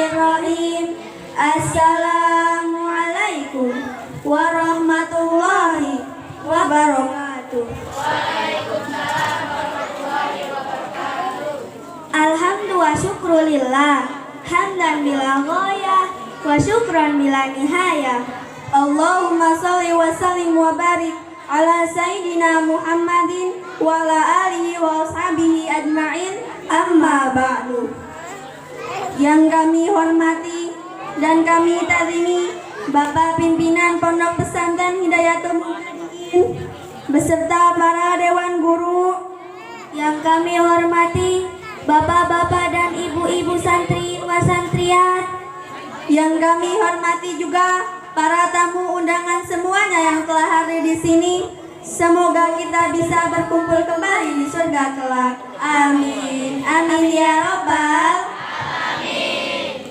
Bismillahirrahmanirrahim. Assalamualaikum warahmatullahi wabarakatuh. Alhamdulillah wa syukrulillah, hamdan bila ghayah wa syukran bila nihayah. Allahumma salli wa sallim wa barik ala sayyidina Muhammadin wa ala alihi wa ashabihi ajma'in, amma ba'du. Yang kami hormati dan kami takrimi Bapak Pimpinan Pondok Pesantren Hidayatul Muhtadin beserta para dewan guru. Yang kami hormati bapak-bapak dan ibu-ibu santri wa santriat. Yang kami hormati juga para tamu undangan semuanya yang telah hadir di sini. Semoga kita bisa berkumpul kembali di surga kelak. Amin. Amin ya robbal alamin.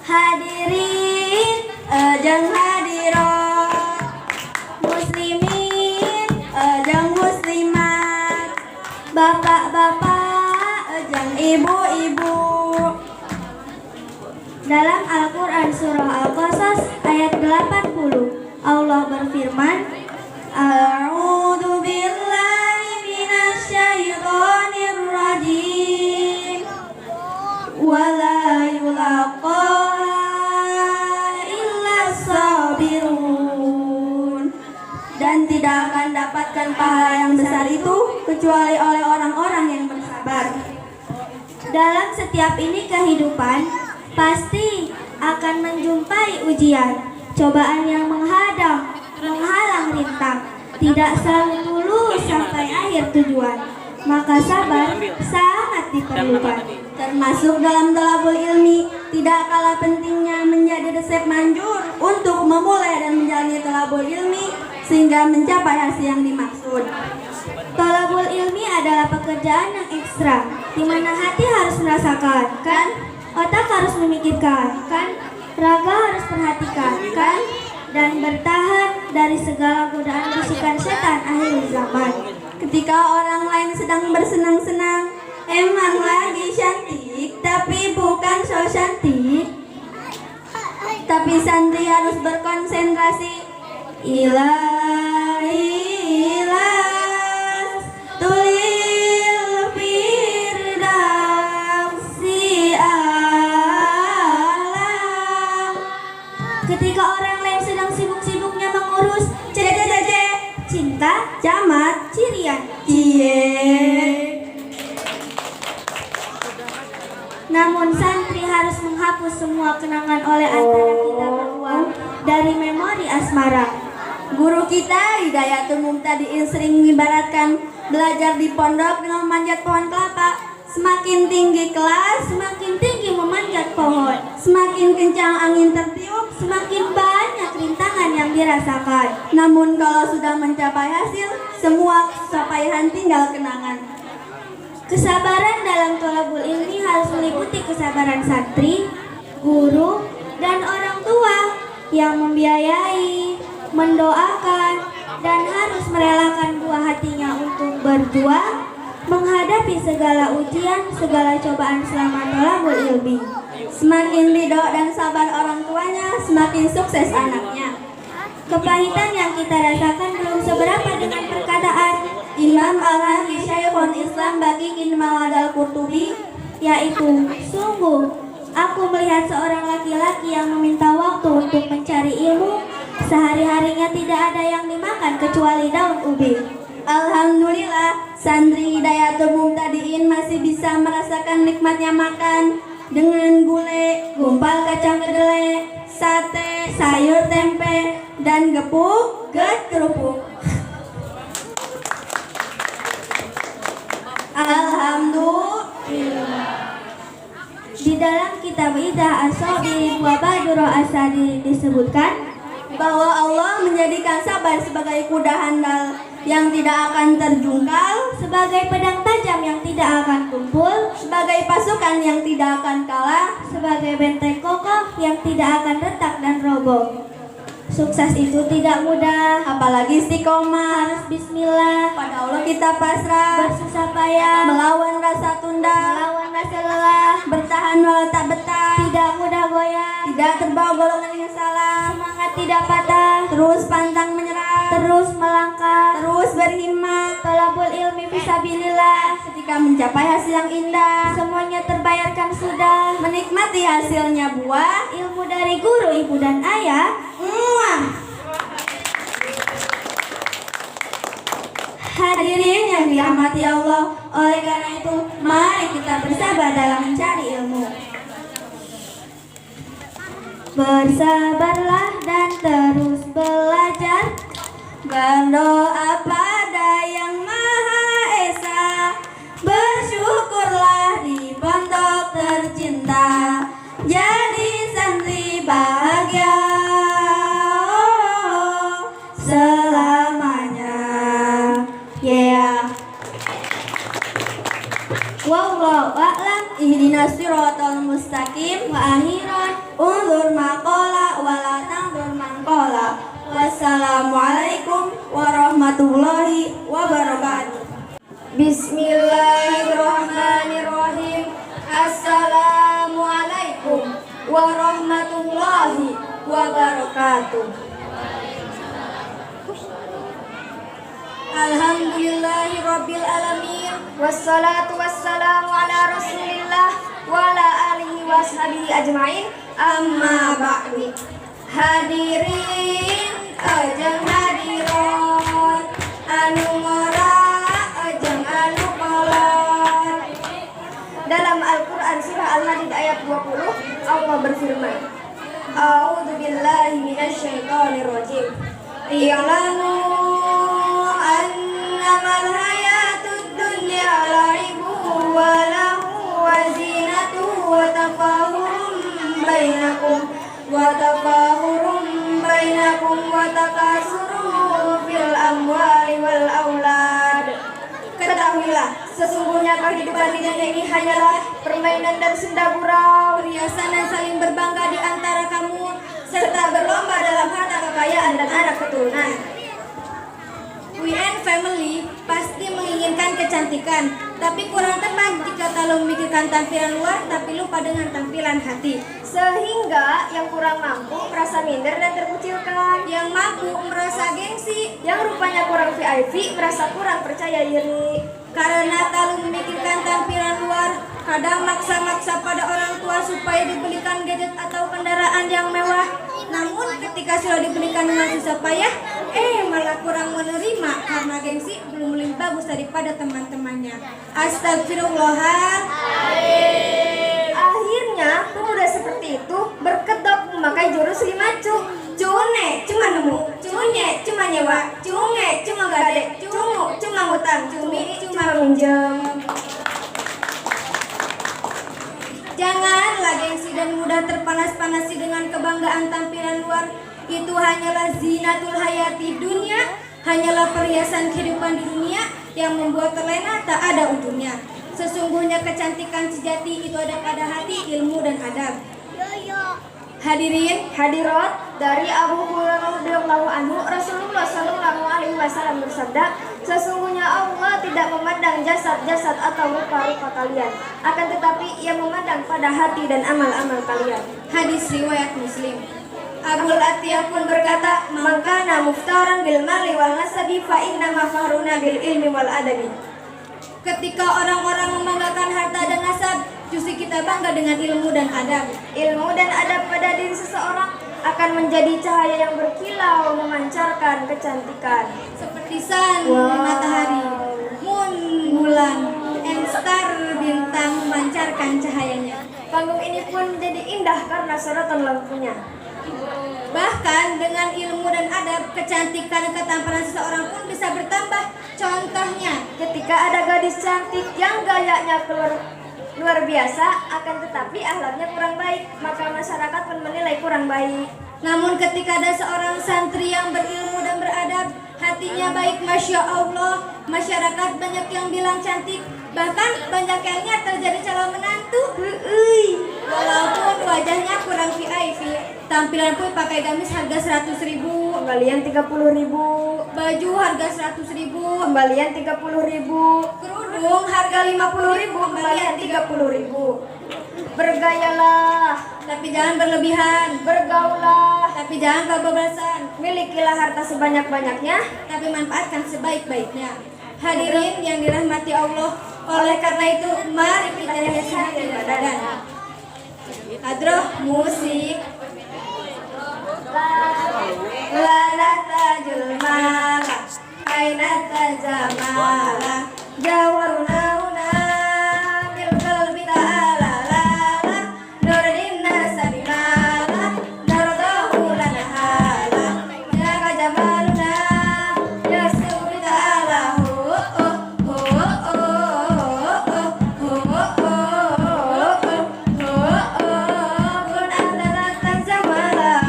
Hadirin jeung hadirat, muslimin jeung muslimat, bapak-bapak jeung ibu-ibu. Dalam Al-Quran Surah Al-Qasas ayat 80, Allah berfirman, A'udzu billahi minasy syaithanir rajim, wala yulaqaha illa sabirun. Dan tidak akan dapatkan pahala yang besar itu kecuali oleh orang-orang yang bersabar. Dalam setiap ini kehidupan pasti akan menjumpai ujian, cobaan yang menghadang, menghalang rintang, tidak selalu lulus sampai akhir tujuan. Maka sabar sangat diperlukan. Termasuk dalam thalabul ilmi, tidak kalah pentingnya menjadi resep manjur untuk memulai dan menjalani thalabul ilmi sehingga mencapai hasil yang dimaksud. Thalabul ilmi adalah pekerjaan yang ekstra, di mana hati harus merasakan, kan? Otak harus memikirkan, kan? Raga harus perhatikan, kan? Dan bertahan dari segala godaan bisikan setan akhir zaman. Ketika orang lain sedang bersenang-senang, emang lagi cantik, tapi bukan so cantik. Tapi santri harus berkonsentrasi. Ilahi ilas tulil firdausi alam. Ketika orang lain sedang sibuk-sibuknya mengurus cinta, camat, cirian, namun santri harus menghapus semua kenangan oleh antara kita berdua dari memori asmara. Guru kita Hidayatul Muhtadin sering mengibaratkan belajar di pondok dengan memanjat pohon kelapa. Semakin tinggi kelas, semakin tinggi memanjat pohon. Semakin kencang angin tertiup, semakin banyak rintangan yang dirasakan. Namun kalau sudah mencapai hasil, semua capaian tinggal kenangan. Kesabaran dalam thalabul ilmi harus meliputi kesabaran santri, guru, dan orang tua yang membiayai, mendoakan, dan harus merelakan buah hatinya untuk berjuang menghadapi segala ujian, segala cobaan selama thalabul ilmi. Semakin ridho dan sabar orang tuanya, semakin sukses anaknya. Kepahitan yang kita rasakan belum seberapa dengan perkataan Imam Al-Hadi Syekhul Islam Baqi bin Mawad Al-Qurtubi, yaitu, sungguh aku melihat seorang laki-laki yang meminta waktu untuk mencari ilmu. Sehari-harinya tidak ada yang dimakan kecuali daun ubi. Alhamdulillah, santri Hidayatul Muhtadin masih bisa merasakan nikmatnya makan dengan gulai, gumpal kacang kedelai, sate, sayur tempe, dan gepuk kerupuk. Alhamdulillah. Di dalam kitab Idah As-Sabirin wa Badru As-Sadirin disebutkan bahwa Allah menjadikan sabar sebagai kuda handal yang tidak akan terjungkal, sebagai pedang tajam yang tidak akan tumpul, sebagai pasukan yang tidak akan kalah, sebagai benteng kokoh yang tidak akan retak dan roboh. Sukses itu tidak mudah, apalagi istiqomah, harus bismillah, pada Allah kita pasrah, bersusah payah, melawan rasa tunda, melawan rasa lelah, bertahan walau tak betah, tidak tidak mudah goyah, tidak terbawa golongan yang salah, semangat tidak patah, terus pantang menyerah, terus melangkah, terus berhimmat, thalabul ilmi fisabilillah. Ketika mencapai hasil yang indah, semuanya terbayarkan sudah, menikmati hasilnya buah ilmu dari guru, ibu dan ayah. Hadirin yang dirahmati Allah, oleh karena itu mari kita bersabar dalam mencari ilmu. Bersabarlah dan terus belajar, berdoa pada Yang Maha Esa, bersyukurlah di pondok tercinta, jadi santri bahagia selamanya. Wallahu a'lam. Ihdinas siratal mustaqim. Wa akhiran unzur maqala wa la tanzur man qala. Wassalamualaikum warahmatullahi wabarakatuh. Bismillahirrahmanirrahim. Assalamualaikum warahmatullahi wabarakatuh. Alhamdulillahi rabbil alamin, wassalatu wassalamu ala rasulillah wa ala alihi wa sahbihi ajma'in, amma ba'du. Hadirin ajeng hadirat, anu ngora ajeng anu kolot. Dalam Al-Quran surah Al-Hadid ayat 20 Allah berfirman, A'udzu billahi minasyaitonir rajim. I'lamu annamal hayatud dunya la'ibun wa lahu wa zinatuhu wa tafahurum bainakum wa takasurun fil amwali wal aulad. Ketahuilah, sesungguhnya kehidupan di dunia ini hanyalah permainan dan senda gurau, riasan dan saling berbangga di antara kamu, serta berlomba dalam harta kekayaan dan anak keturunan. We and family pasti menginginkan kecantikan, tapi kurang tepat jika terlalu memikirkan tampilan luar tapi lupa dengan tampilan hati. Sehingga yang kurang mampu merasa minder dan terkucilkan, yang mampu merasa gengsi, yang rupanya kurang VIP merasa kurang percaya diri. Karena terlalu memikirkan tampilan luar, kadang maksa-maksa pada orang tua supaya dibelikan gadget atau kendaraan yang mewah. Namun ketika sudah dibelikan dengan susah payah, malah kurang menerima karena gengsi belum lebih bagus daripada teman-temannya. Astagfirullahaladzim. Akhirnya pemuda seperti itu berkedok memakai jurus 5 cu. Cune cuma nemu, cunye cuma nyewa, cunge cuma gade, cungu cuma ngutang, cumi cuma minjem. Janganlah gengsi dan mudah terpanas-panasi dengan kebanggaan tampilan luar. Itu hanyalah zinatul hayati dunia, hanyalah perhiasan kehidupan di dunia yang membuat terlena tak ada ujungnya. Sesungguhnya kecantikan sejati itu ada pada hati, ilmu dan adab. Hadirin, hadirat, dari Abu Hurairah radhiyallahu anhu, Rasulullah sallallahu alaihi wasallam bersabda, sesungguhnya Allah tidak memandang jasad-jasad atau rupa-rupa kalian, akan tetapi Ia memandang pada hati dan amal-amal kalian. Hadis riwayat Muslim. Abul Atiyah pun berkata, "Man kana muftaran bil mali wal nasabi fa inna mafaruna bil ilmi wal adabi." Ketika orang-orang membanggakan harta dan nasab, justru kita bangga dengan ilmu dan adab. Ilmu dan adab pada diri seseorang akan menjadi cahaya yang berkilau memancarkan kecantikan. Seperti sun, matahari, moon, bulan, and star, bintang memancarkan cahayanya. Panggung ini pun menjadi indah karena sorotan lampunya. Bahkan dengan ilmu dan adab, kecantikan dan ketampanan seseorang pun bisa bertambah. Contohnya, ketika ada gadis cantik yang gayanya luar biasa, akan tetapi akhlaknya kurang baik, maka masyarakat pun menilai kurang baik. Namun ketika ada seorang santri yang berilmu dan beradab, hatinya baik, Masya Allah, masyarakat banyak yang bilang cantik, bahkan banyak yang terjadi calon menantu. Walaupun wajahnya kurang VIP, tampilan pun pakai gamis harga 100.000, kembalian 30.000, baju harga 100.000, kembalian 30.000, kerudung harga 50.000, kembalian 30.000. Bergayalah tapi jangan berlebihan. Bergaulah, Tapi jangan kebablasan. milikilah harta sebanyak-banyaknya. Tapi manfaatkan sebaik-baiknya. Hadirin yang dirahmati Allah, oleh karena itu mari kita hiaskan ibadah. Hadroh musik. Lana tajul mala, aina tajamala, jawaruna una bil qalbi ta'ala la la, nurdinna sabimala, nardahu lana hala, jaga jamaluna, yasuri ta'ala hu oh hu oh hu oh kun adalah tajamala.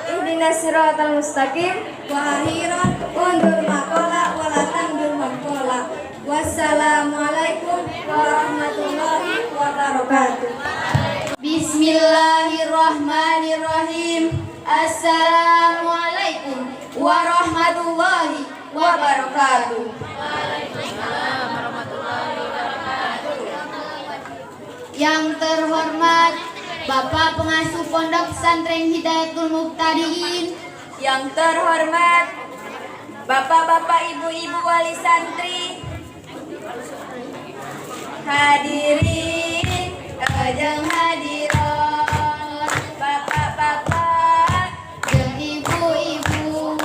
Ihdinas siratal mustaqim. Wa akhiran undur makola wala tandur makola. Wassalamualaikum warahmatullahi wabarakatuh. Bismillahirrahmanirrahim. Assalamualaikum warahmatullahi wabarakatuh. Yang terhormat Bapak Pengasuh Pondok Pesantren Hidayatul Muqtadiin, yang terhormat Bapak-bapak, Ibu-ibu wali santri, hadirin kajeng hadirat, Bapak-bapak jeung Ibu-ibu.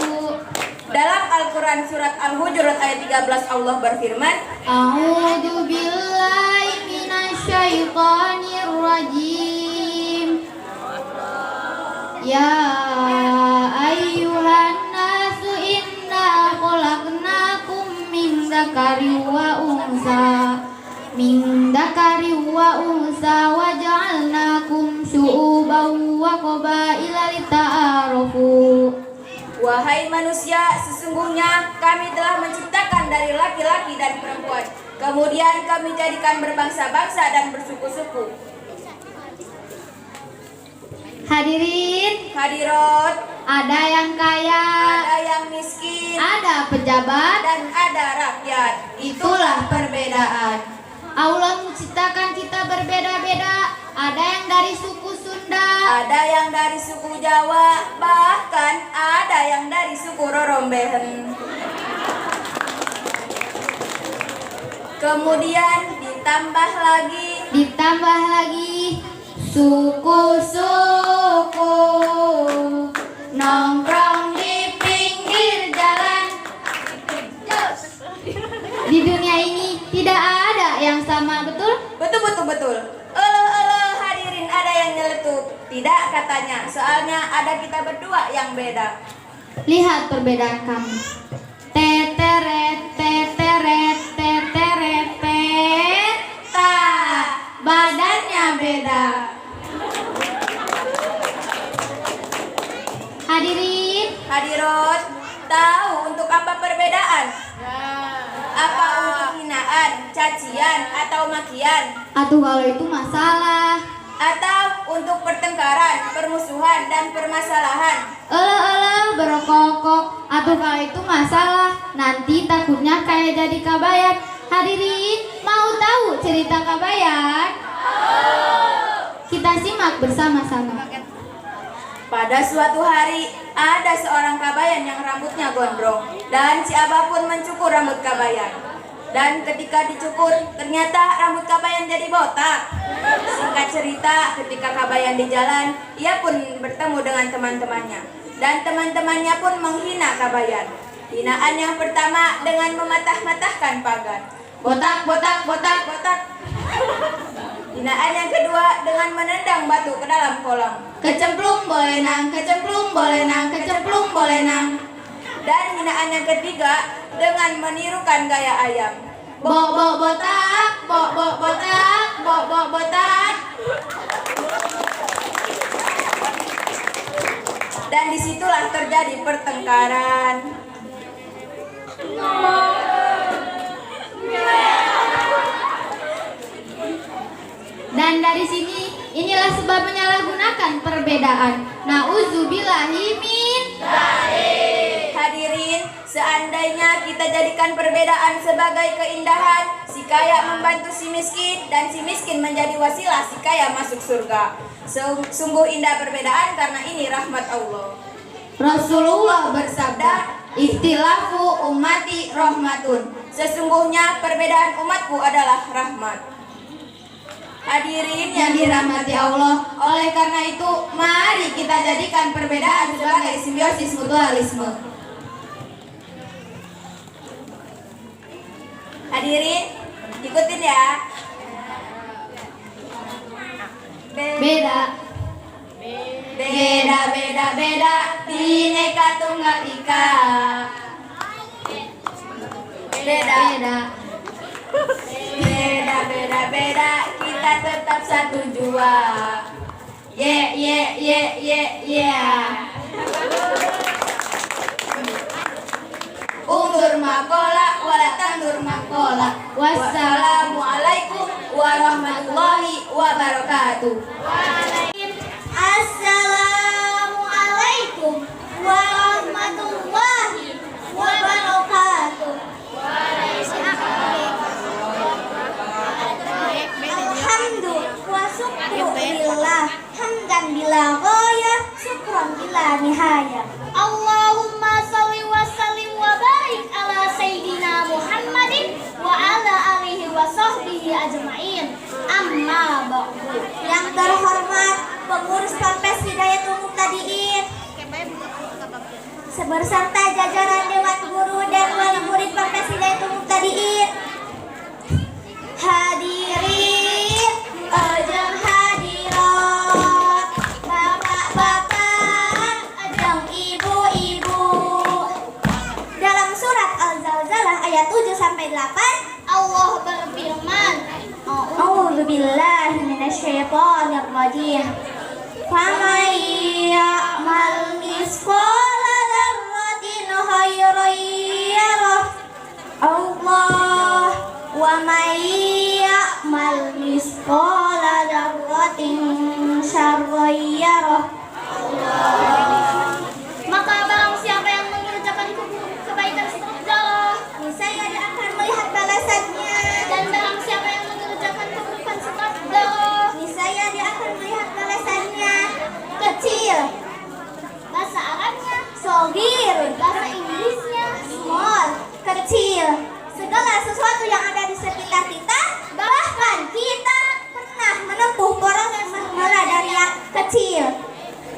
Dalam Al-Quran surat Al-Hujurat ayat 13 Allah berfirman, A'udzu billahi minasyaitonir rajim. Ya ayyuhan nasu inna khalaqnakum min dzakari wa unsa wa ja'alnakum syu'uban wa qabaila lita'arafu. Wahai manusia, sesungguhnya kami telah menciptakan dari laki-laki dan perempuan, kemudian kami jadikan berbangsa-bangsa dan bersuku-suku. Hadirin, hadirat, ada yang kaya, ada yang miskin, ada pejabat, dan ada rakyat. Itulah perbedaan. Allah menciptakan kita berbeda-beda. Ada yang dari suku Sunda, ada yang dari suku Jawa, bahkan ada yang dari suku Rorombehen. Kemudian ditambah lagi suku-suku nongkrong di pinggir jalan. Di dunia ini tidak ada yang sama, betul? Betul. Hadirin, ada yang nyeletuk. Tidak katanya, soalnya ada kita berdua yang beda. Lihat perbedaan kami. Teteret, teteret, teteret, peta. Badannya beda. Hadirin, hadirat, tahu untuk apa perbedaan? Apa untuk hinaan, cacian, atau makian? Atau kalau itu masalah? Atau untuk pertengkaran, permusuhan, dan permasalahan? Berkokok. Atau kalau itu masalah, nanti takutnya kayak jadi kabayan. Hadirin, mau tahu cerita kabayan? Kita simak bersama-sama. Pada suatu hari, ada seorang kabayan yang rambutnya gondrong, dan si Abah pun mencukur rambut kabayan. Dan ketika dicukur, ternyata rambut kabayan jadi botak. Singkat cerita, ketika kabayan di jalan, ia pun bertemu dengan teman-temannya. Dan teman-temannya pun menghina kabayan. Hinaan yang pertama dengan mematah-matahkan pagar. Botak, botak, botak, botak. Hinaan yang kedua dengan menendang batu ke dalam kolam. Kecemplung boleh nang, kecemplung boleh nang, kecemplung boleh nang. Dan hinaan yang ketiga dengan menirukan gaya ayam. Bok bok botak, bok bok botak, bok bok botak. Dan disitulah terjadi pertengkaran. Dan dari sini, inilah sebab menyalahgunakan perbedaan. Nauzubillahi min dzalik. Hadirin, seandainya kita jadikan perbedaan sebagai keindahan, sikap kaya membantu si miskin, dan si miskin menjadi wasilah si kaya masuk surga. Sungguh indah perbedaan, karena ini rahmat Allah. Rasulullah bersabda, "Ikhtilafu ummati rahmatun." Sesungguhnya perbedaan umatku adalah rahmat. Hadirin yang dirahmati Allah, oleh karena itu mari kita jadikan perbedaan sebagai simbiosis mutualisme. Hadirin, ikutin ya. Beda, Beda, beda, beda, Bhinneka Tunggal Ika. Beda, beda, beda, beda, kita tetap satu jua. Undur makola, wala tandur makola. Wassalamualaikum warahmatullahi wabarakatuh. Assalamualaikum warahmatullahi wabarakatuh. Alhamdulillah wa syukrulillah, hamdan bila ghaya, syukran bila nihaya. Allahumma shalli wa sallim wa barik ala sayyidina Muhammadin wa ala alihi wa sahbihi ajma'in. Amma ba'du. Yang terhormat pengurus Ponpes Hidayatul Muqtadiin beserta jajaran Dewan Guru dan wali murid Ponpes Hidayatul Muqtadiin. Hadirin, ajeng hadirat, bapak-bapak, ajeng ibu-ibu. Dalam surat Al-Zalzalah ayat 7 sampai 8, Allah berfirman, A'udzu billahi minasyaitonir rajim. Faman ya'mal misqala dzarratin khairan yarah. Allah wa man ya'mal misqala dzarratin syarran yarah. Maka barang siapa yang mengerjakan kebaikan sedekah, niscaya dia akan melihat balasannya. Dan barang siapa yang mengerjakan keburukan sedekah, niscaya dia akan melihat balasannya. Kecil, bahasa Arabnya sogir, bahasa Inggrisnya small, kecil. Segala sesuatu yang ada di sekitar kita, bahkan kita pernah menempuh proses mulai dari yang kecil.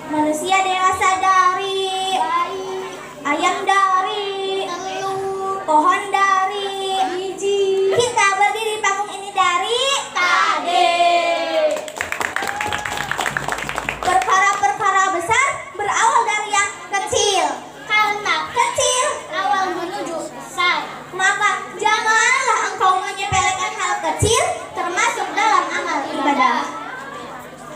Manusia dewasa dari ayam dari pohon dari biji. Kita berdiri di panggung ini dari tadi. Perkara-perkara besar berawal dari yang kecil. Karena kecil awal menuju besar, maka janganlah engkau menyepelekan hal kecil termasuk dalam amal ibadah.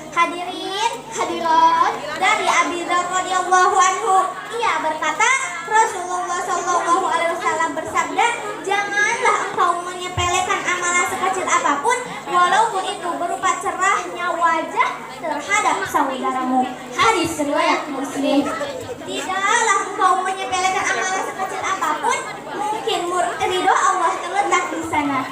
Hadirin, hadirat, dari Abi Dzar radhiyallahu anhu, ia berkata, Rasulullah sallallahu alaihi wasallam bersabda, janganlah engkau menyepelekan amalan sekecil apapun, walaupun itu berupa cerahnya wajah terhadap saudaramu. Hadis riwayat Muslim. Tidaklah engkau menyepelekan amalan sekecil apapun, mungkin ridho Allah terletak di sana.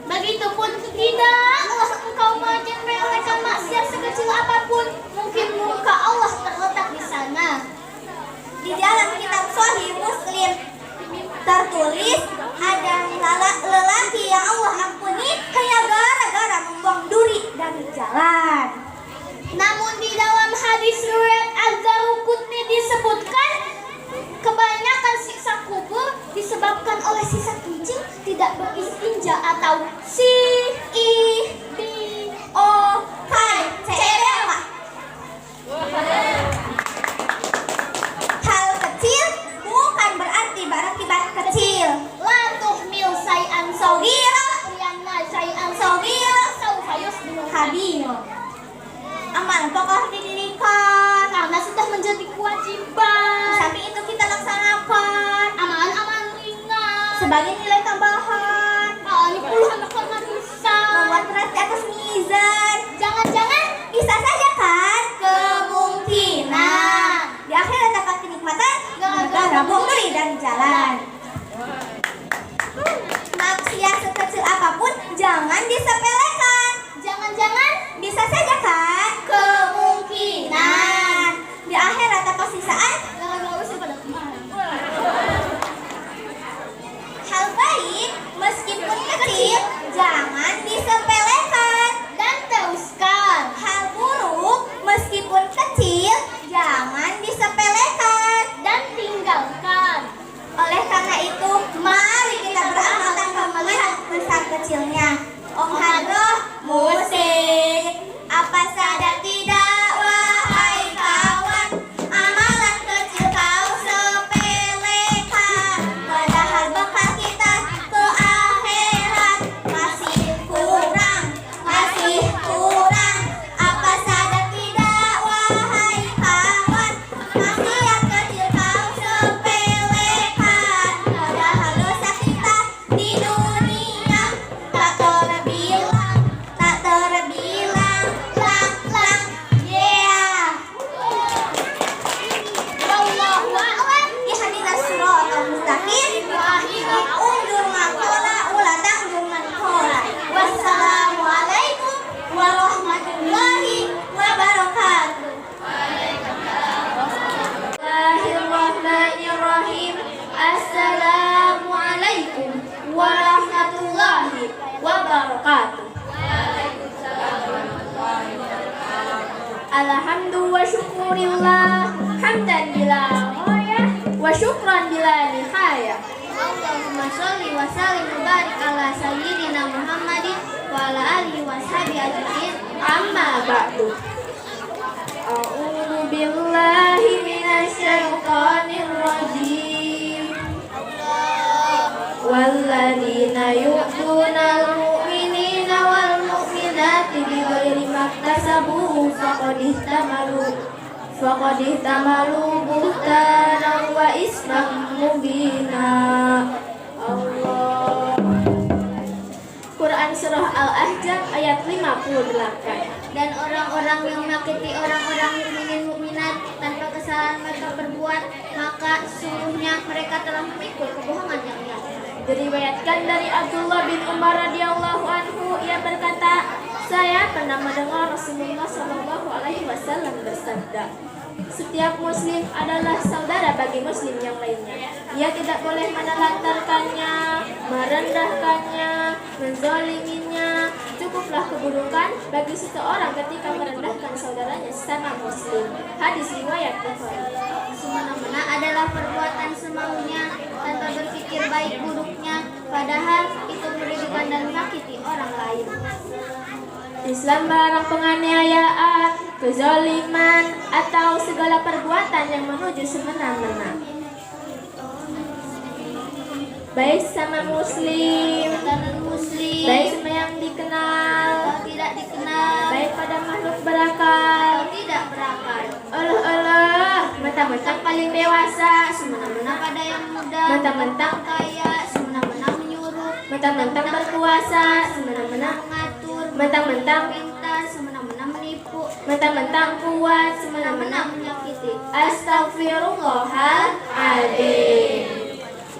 Begitupun tidaklah engkau menyepelekan maksiat sekecil apapun, mungkin muka Allah terletak di sana. Di dalam kitab Sahih Muslim tertulis, ada lelaki yang Allah ampuni hanya gara-gara membuang duri dari jalan. Namun di dalam hadis riwayat Az-Daruqutni disebutkan, kebanyakan siksa kubur disebabkan oleh sisa kencing tidak beristinja atau CBO. Hal kecil bukan berarti berakibat kecil. La tuhmil syai'an shaghira lianna syai'an shaghira saufa yusbihu kabira. Amal pokok didirikan karena sudah menjadi kewajiban. Samping itu kita laksanakan amalan-amalan ringan sebagai nilai tambahan. Ini puluhan anak manusia membuat Jangan disepelekan. Jangan-jangan bisa saja kan? Kemungkinan. Di akhirat apa siksaan? Hal baik meskipun kecil jangan disepelekan. Dan teruskan. Hal buruk meskipun kecil jangan disepelekan dan tinggalkan. Oleh karena itu, mari kita beramal tanpa melihat besar kecilnya. Om Hadroh, musik. Apa sadar tidak, wahai kawan, amalan kecil kau sepelekan. Padahal bekal kita ke akhirat masih kurang, masih kurang. Apa sadar tidak, wahai kawan, maksiat kecil kau sepelekan. Padahal dosa kita di dunia tak terbilang, tak terbilang, lang, yeah. Wallahu a'lam. Ihdinas siratal mustaqim. Undur maqala wala ta'dur man qala. Wassalamualaikum warahmatullahi wabarakatuh. Bismillahirrahmanirrahim. Assalamualaikum warahmatullahi wabarakatuh. Alhamdu wa syukurillah, hamdan bila ghaya wa syukran bila nihaya. Allahumma sholli wa sallim wa barik ala sayyidina Muhammadin wa ala alihi wa sahbihi ajma'in. Amma ba'du. A'udzu billahi minasy syaithanir rajim. Walladzina yu'tunal mu'minina wal mu'minati bighairi maktasabu faqad ihtamalu buhtanan wa isman mubina. Allah. Quran surah Al-Ahzab ayat 58. Dan orang-orang yang menyakiti orang-orang mukminin mukminat tanpa kesalahan mereka perbuat, maka sesungguhnya mereka telah memikul kebohongan yang nyata. Diriwayatkan dari Abdullah bin Umar radhiyallahu anhu, ia berkata, saya pernah mendengar Rasulullah SAW bersabda, setiap muslim adalah saudara bagi muslim yang lainnya. Ia tidak boleh menelantarkannya, merendahkannya, menzaliminya. Cukuplah keburukan bagi seseorang ketika merendahkan saudaranya sesama muslim. Hadis riwayat Bukhari. Semena-mena adalah perbuatan semaunya tanpa berpikir baik buruknya, padahal itu merugikan dan menyakiti orang lain. Islam melarang penganiayaan, kezaliman, atau segala perbuatan yang menuju semena-mena. Baik sama muslim, baik sama yang dikenal, tidak dikenal, baik pada makhluk berakal, tidak berakal. Allah, mentang-mentang paling dewasa, semena-mena pada yang muda, mentang-mentang kaya, semena-mena menyuruh, mentang-mentang berkuasa, semena-mena mengatur, mentang-mentang pintar, semena-mena menipu, mentang-mentang kuat, semena-mena menyakiti. Astagfirullahaladzim.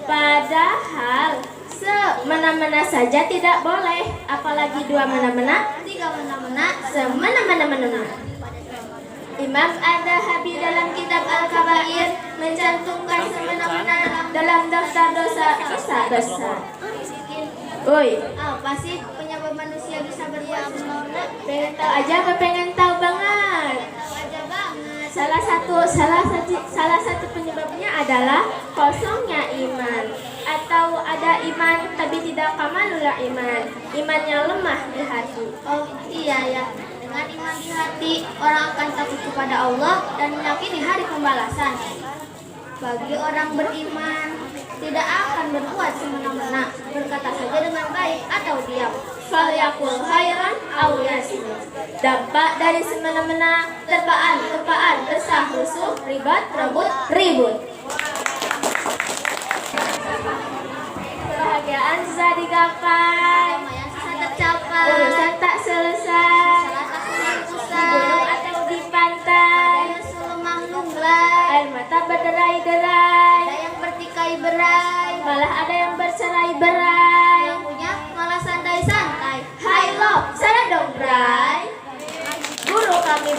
Padahal semena-mena saja tidak boleh, apalagi dua mena-mena, tiga mena-mena, semena-mena. Imam Adz-Dzahabi dalam kitab Al-Kabair mencantumkan semena-mena dalam daftar dosa besar. Oi, apa sih penyebab manusia bisa berbuat semena-mena? Pengen tahu aja apa pengen tahu banget? Aja banget. Salah satu penyebabnya adalah kosongnya iman, atau ada iman tapi tidak kamalul iman, imannya lemah di hati. Oh iya ya, dengan iman di hati orang akan takut kepada Allah dan meyakini hari pembalasan. Bagi orang beriman tidak akan berbuat semena-mena, berkata saja dengan baik atau diam. Falyakul khairan aw yasmut. Dampak dari semena-mena, terpaan, resah, rusuh, ribut. Kebahagiaan susah digapai, yang susah tercapai, urusan tak selesai, di gunung atau di pantai, air mata berderai-derai, ada yang bertikai berai, malah ada yang bercerai-berai, yang punya malah santai-santai.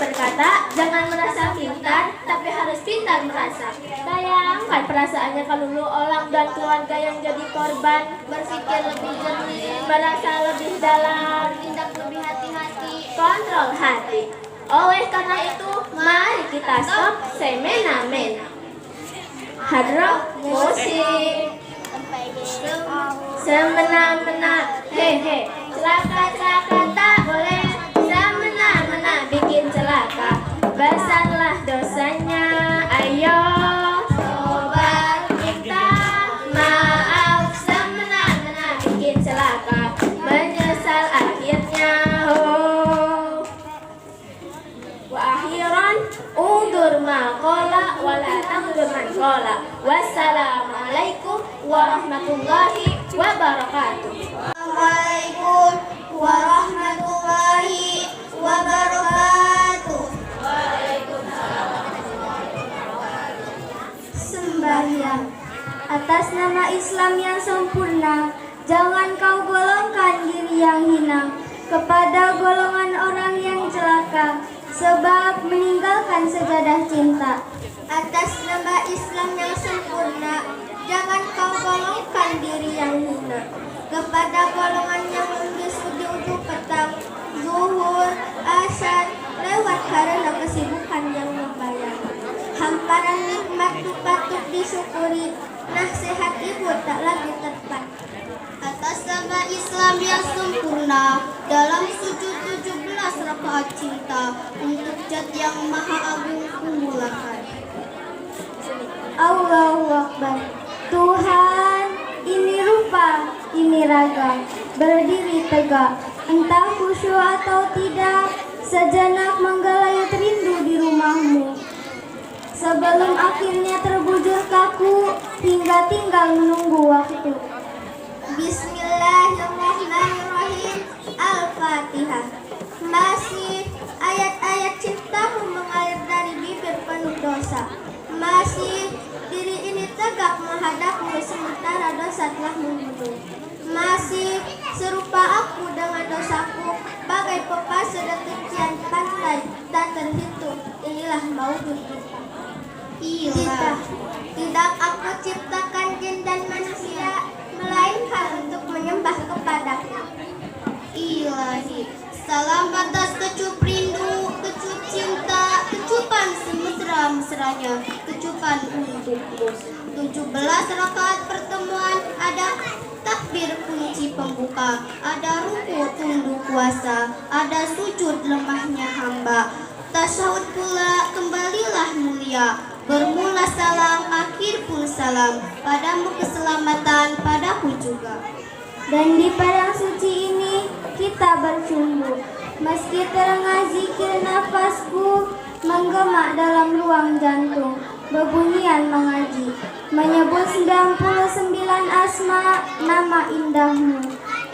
berkata, jangan merasa pintar, tapi harus pintar merasa. Bayangkan perasaannya kalau lu orang dan keluarga yang jadi korban. Berpikir lebih jernih, merasa lebih dalam, tindak lebih hati-hati, kontrol hati. Oleh karena itu, mari kita stop semena-mena. Hard rock musik. Semena-mena, hehe. Celaka-celaka tak boleh. Semena-mena bikin celaka. Besarlah dosanya. Ayo sobat kita, maaf. Semena-mena bikin celaka. Menyesal akhirnya. Oh. Wa akhiran undur maqala wala tandur man qala. Wassalamualaikum warahmatullahi wabarakatuh. Assalamualaikum warahmatullahi wabarakatuh. Sembahyang atas nama Islam yang sempurna, jangan kau golongkan diri yang hina kepada golongan orang yang celaka, sebab meninggalkan sejadah cinta. Atas nama Islam yang sempurna, jangan kau golongkan diri yang hina kepada golongan yang menggis ujung-ujung petang, zuhur, asar, lewat karena kesibukan yang membayang. Hamparan nikmat itu patut disyukuri, nasihat ibu tak lagi tepat. Atas nama Islam yang sempurna, dalam sujud 17 rakaat cinta, untuk zat yang maha agung kumulakan. Allahu Akbar. Tuhan, ini rupa, ini raga, berdiri tegak, entah khusyuk atau tidak, sejenak menggelayut rindu di rumahmu. Sebelum akhirnya terbujur kaku, hingga tinggal menunggu waktu. Bismillahirrahmanirrahim. Al-Fatihah. Masih ayat-ayat cintamu mengalir dari bibir penuh dosa. Masih diri ini tegak menghadapmu sementara dosa telah membunuh. Masih serupa aku dengan dosaku, bagai pepase detik pantai tak terhitung. Inilah maujud kita. Tidak aku ciptakan jin dan manusia, melainkan untuk menyembah kepadaku. Ilahi, salam atas kecup rindu, kecup cinta, kecupan semesra-mesranya, kecupan untukmu. 17 rakaat pertemuan, ada takbir kunci pembuka, ada ruku tunduk kuasa, ada sujud lemahnya hamba. Tasyahud pula kembalilah mulia, bermula salam, akhir pun salam, padamu keselamatan, padaku juga. Dan di padang suci ini kita bersungguh, meski terengah zikir nafasku menggema dalam ruang jantung, bebunyian mengaji, menyebut 99 asma nama indahmu.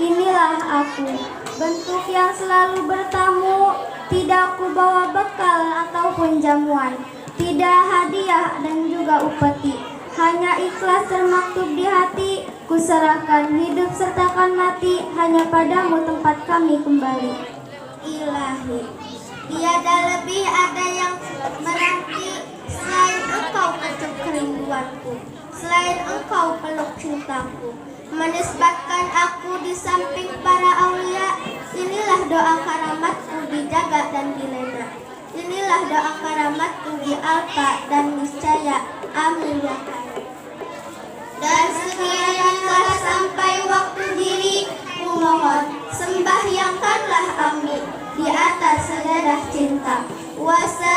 Inilah aku, bentuk yang selalu bertamu, tidak ku bawa bekal ataupun jamuan, tidak hadiah dan juga upeti, hanya ikhlas termaktub di hati, kuserahkan hidup sertakan mati, hanya padamu tempat kami kembali. Ilahi, tiada lebih ada yang menanti selain engkau kecup kerinduanku, selain engkau peluk cintaku, menisbatkan aku di samping para aulia. Inilah doa karamatku dijaga dan dilena. Inilah doa karamatku di alfa dan niscaya. Amin ya Allah. Dan sekiranya sampai waktu diri, kumohon sembahyangkanlah amin di atas sejadah cinta. Wasa